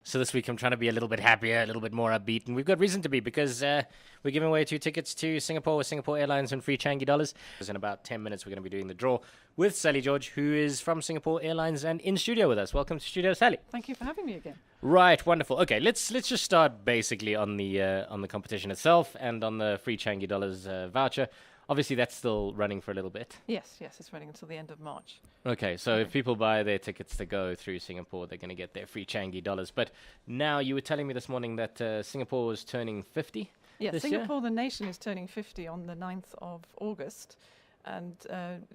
So this week I'm trying to be a little bit happier, a little bit more upbeat, and we've got reason to be because we're giving away 2 tickets to Singapore with Singapore Airlines and free Changi dollars. In about 10 minutes we're going to be doing the draw with Sally George, who is from Singapore Airlines and in studio with us. Welcome to studio, Sally. Thank you for having me again. Right, wonderful. Okay, let's just start basically on the competition itself and on the free Changi dollars voucher. Obviously, that's still running for a little bit. Yes, it's running until the end of March. Okay, so if people buy their tickets to go through Singapore, they're going to get their free Changi dollars. But now you were telling me this morning that Singapore is turning 50 Yes, this Singapore, the nation, is turning 50 on the 9th of August. And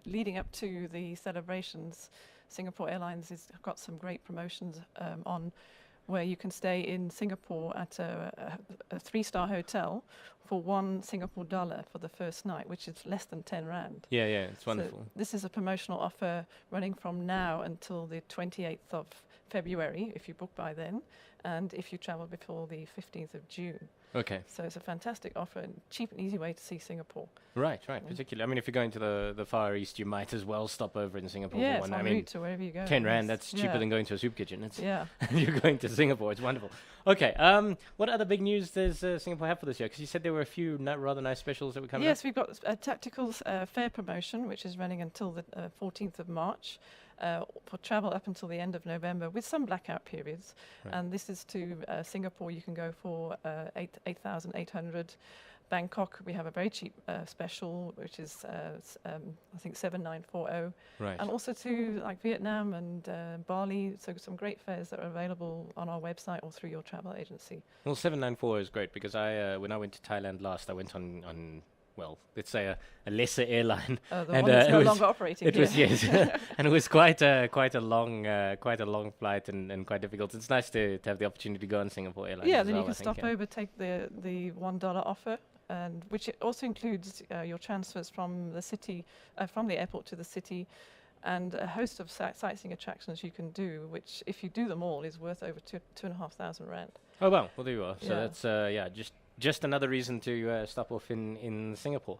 leading up to the celebrations, Singapore Airlines has got some great promotions on where you can stay in Singapore at a 3-star hotel for $1 for the first night, which is less than 10 rand. Yeah, it's wonderful. So this is a promotional offer running from now until the 28th of February, if you book by then, and if you travel before the 15th of June. Okay. So it's a fantastic offer and cheap and easy way to see Singapore. Right. Particularly, I mean, if you're going to the Far East, you might as well stop over in Singapore. Yeah, for it's one. en route to wherever you go. 10 rand, that's cheaper than going to a soup kitchen. Yeah. You're going to Singapore. It's wonderful. Okay. What other big news does Singapore have for this year? Because you said there were a few rather nice specials that were coming up. Yes, we've got a tactical fare promotion, which is running until the 14th of March. For travel up until the end of November with some blackout periods. Right. And this is to Singapore. You can go for 8,800. Bangkok, we have a very cheap special, which is I think 7,940. Right. And also to like Vietnam and Bali. So some great fares that are available on our website or through your travel agency. Well, 794 is great because when I went to Thailand last, I went on well, let's say a lesser airline. The one that's no longer operating. It was, yes, and it was quite a long flight and quite difficult. It's nice to have the opportunity to go on Singapore Airlines. Yeah, as then well, you can stop over, take the $1 offer, and which also includes your transfers from the city, from the airport to the city, and a host of sightseeing attractions you can do, which if you do them all is worth over 2,500 rand. Oh well, there you are. So Yeah. that's just another reason to stop off in Singapore.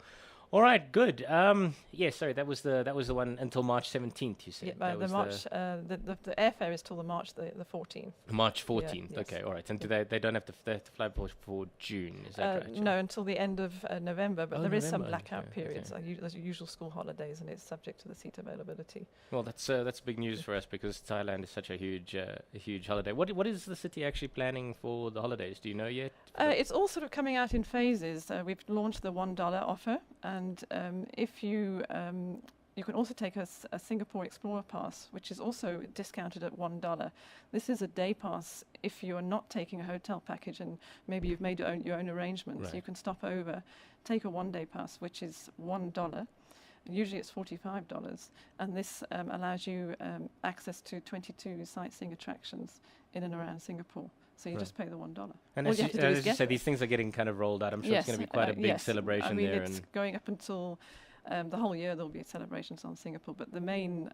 All right, good. Sorry, that was the one until March 17th. You said. Yeah, the airfare is till the March the 14th. March 14th. Yeah, yes. Okay, all right. And do they don't have to fly for June? Is that right? No, until the end of November. But there is some November, blackout okay, periods. There's usual school holidays, and it's subject to the seat availability. Well, that's big news for us because Thailand is such a huge holiday. What is the city actually planning for the holidays? Do you know yet? It's all sort of coming out in phases. We've launched the $1 offer, and if you can also take a Singapore Explorer Pass, which is also discounted at $1. This is a day pass if you are not taking a hotel package and maybe you've made your own arrangements. Right. You can stop over, take a one-day pass, which is $1. Usually it's $45, and this allows you access to 22 sightseeing attractions in and around Singapore. So you just pay the $1. And All as you have to do is you guess say, it. these things are getting kind of rolled out. I'm sure it's going to be quite a big Yes. celebration I mean, there. it's going up until the whole year. There'll be celebrations on Singapore, but the main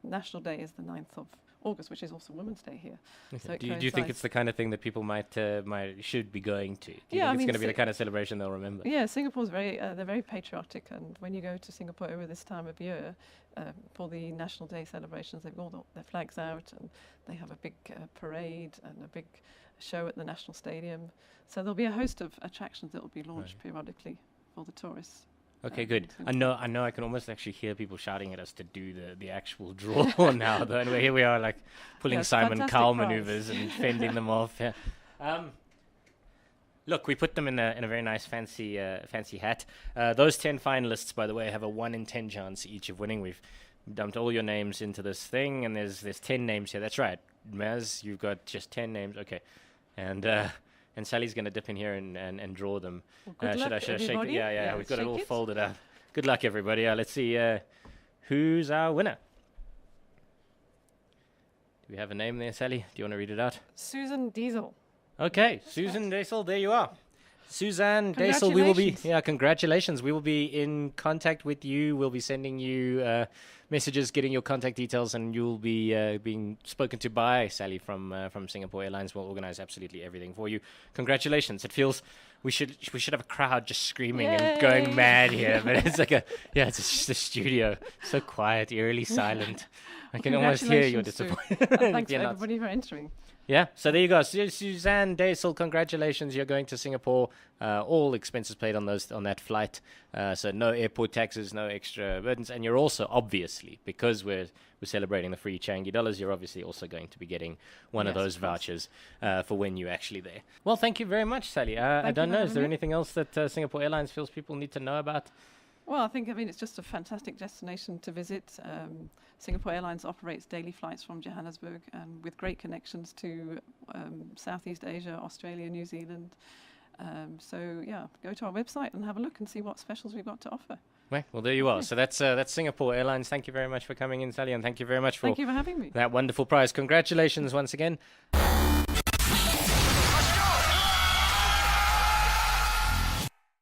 national day is the 9th of August, which is also Women's Day here. Okay. So Do you think it's the kind of thing that people should be going to? Do you Yeah, think I it's mean, going to be the kind of celebration they'll remember? Yeah, Singapore's they're very patriotic, and when you go to Singapore over this time of year for the National Day celebrations, they've got all their flags out, and they have a big parade and a big show at the National Stadium. So there'll be a host of attractions that will be launched periodically for the tourists. Okay, good. I know. I can almost actually hear people shouting at us to do the actual draw now. Though, and here we are, like pulling Simon Cowell maneuvers and fending them off. Yeah. Look, we put them in a very nice fancy hat. Those 10 finalists, by the way, have a 1 in 10 chance each of winning. We've dumped all your names into this thing, and there's 10 names here. That's right, Maz. You've got just 10 names. Okay, and Sally's going to dip in here and draw them. Well, good luck, should I shake it? everybody. Yeah, we've got it all shake folded up. Good luck, everybody. Let's see who's our winner. Do we have a name there, Sally? Do you want to read it out? Susan Diesel. Okay, Susan Daisel, there you are. Suzanne Daisel, we will be, congratulations. We will be in contact with you. We'll be sending you messages, getting your contact details, and you'll be being spoken to by Sally from Singapore Airlines. We'll organize absolutely everything for you. Congratulations. It feels we should have a crowd just screaming and going mad here, but it's like it's just a studio. So quiet, eerily silent. I can almost hear your disappointment. Thanks to everybody for entering. Yeah, so there you go. Suzanne Daisel, congratulations. You're going to Singapore. All expenses paid on that flight. So no airport taxes, no extra burdens. And you're also, obviously, because we're celebrating the free Changi dollars, you're obviously also going to be getting one of those vouchers for when you're actually there. Well, thank you very much, Sally. I don't know. Is there anything else that Singapore Airlines feels people need to know about? Well, I mean, it's just a fantastic destination to visit. Singapore Airlines operates daily flights from Johannesburg and with great connections to Southeast Asia, Australia, New Zealand. So, yeah, go to our website and have a look and see what specials we've got to offer. Well, there you are. So that's Singapore Airlines. Thank you very much for coming in, Sally, and thank you very much for having me. That wonderful prize. Congratulations once again.